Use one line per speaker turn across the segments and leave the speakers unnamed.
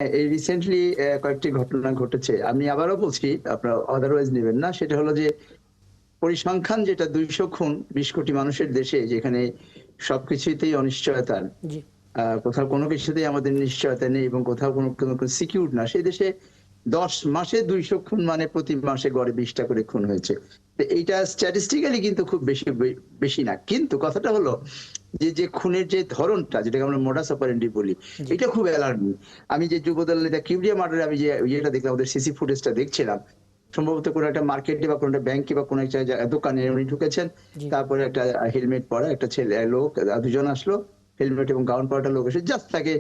এই রিসেন্টলি কয়েকটি ঘটনা ঘটেছে। আমি আবারও বলছি, আপনারা আদারওয়াইজ নেবেন না। সেটা হলো যে পরিসংখ্যান যেটা ২০০ খুন ২০ কোটি মানুষের দেশে, যেখানে সবকিছুতেই অনিশ্চয়তা,
জি।
কোথাও কোনো কিছুতেই আমাদের নিশ্চয়তা নেই এবং কোথাও কোনো কোনো সিকিউর না, সেই দেশে ১০ মাসে ২০০ খুন মানে প্রতি মাসে গড়ে ২০টা করে খুন হয়েছে। তো এইটা স্ট্যাটিস্টিক্যালি কিন্তু খুব বেশি না। কিন্তু কথাটা হলো যে খুনের যে ধরনটা, যেটাকে আমরা মোডাস অপারেন্ডি বলি,
জি।
এটা খুব অ্যালার্মিং। আমি যে যুবদল নেতা কিবরিয়া মার্ডারে আমি যে ইয়েটা দেখলাম, ওদের সিসি ফুটেজটা দেখছিলাম, সম্ভবত কোনো একটা মার্কেটে বা কোনো একটা ব্যাংকে বা কোনো একটা দোকানে উনি ঢুকেছেন।
জি।
তারপরে একটা হেলমেট পরা একটা ছেলে লোক, দুজন আসলো, হেলমেট এবং গাউন পরাটা লোক এসে জাস্ট তাকে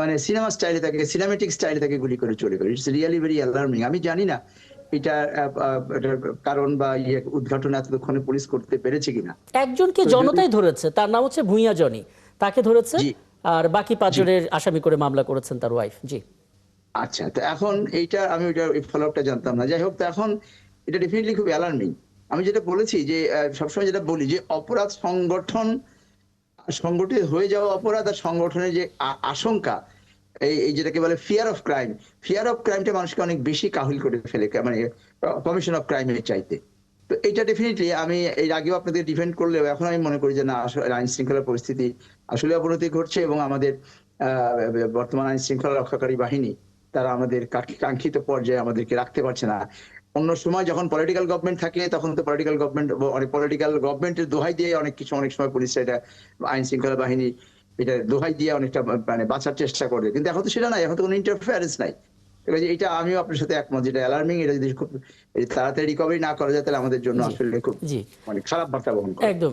মানে সিনেমা স্টাইলে, তাকে সিনেমেটিক স্টাইলে তাকে গুলি করে চলে গেল। It's really very alarming. আমি জানি না এটার কারণ বা উদ্ঘাটন এতক্ষণে পুলিশ করতে পেরেছে কিনা।
একজনকে
তো যদি
জনতাই ধরেছে, তার নাম হচ্ছে ভুঁইয়া জনি, তাকে ধরেছে।
জি
আর বাকি
জি
পাঁচজনের আসামি করে মামলা করেছেন তার ওয়াইফ। জি।
আচ্ছা, তো এখন এইটা আমি ওইটা ফলো আপটা জানতাম না। যাই হোক, তো এখন এটা ডেফিনেটলি খুব অ্যালার্মিং। আমি যেটা বলেছি যে সবসময় যেটা বলি যে অপরাধ সংগঠিত হয়ে যাওয়া অপরাধ আর সংগঠনের যে আশঙ্কা, এই যেটাকে বলে ফিয়ার অফ ক্রাইমটা মানুষকে অনেক বেশি কাহিল করে ফেলে, মানে কমিশন অফ ক্রাইমের চাইতে। তো এটা ডেফিনেটলি আমি এর আগেও আপনাদের ডিফেন্ড করলেও এখন আমি মনে করি যে না, আসলে আইন শৃঙ্খলার পরিস্থিতি আসলে অবনতি ঘটছে এবং আমাদের বর্তমান আইন শৃঙ্খলা রক্ষাকারী বাহিনী তারা আমাদের কাঙ্ক্ষিত পর্যায়ে আমাদেরকে রাখতে পারছে না। অন্য সময় যখন পলিটিক্যাল গভর্নমেন্ট থাকে তখন তো পলিটিক্যাল গভর্নমেন্টের দোহাই দিয়ে অনেক সময় পুলিশরা এটা, আইন শৃঙ্খলা বাহিনী এটা দোহাই দিয়ে অনেকটা মানে বাঁচার চেষ্টা করে। কিন্তু এখন তো সেটা নাই, এখন তো কোনো ইন্টারফেয়ারেন্স নাই। এটা আমিও আপনার সাথে একমত, যেটা অ্যালার্মিং। এটা যদি খুব তাড়াতাড়ি রিকভারি না করা যায় তাহলে আমাদের জন্য
জি।
আসলে খুব
জি।
মানে খারাপ বার্তা বহন করে।
একদম।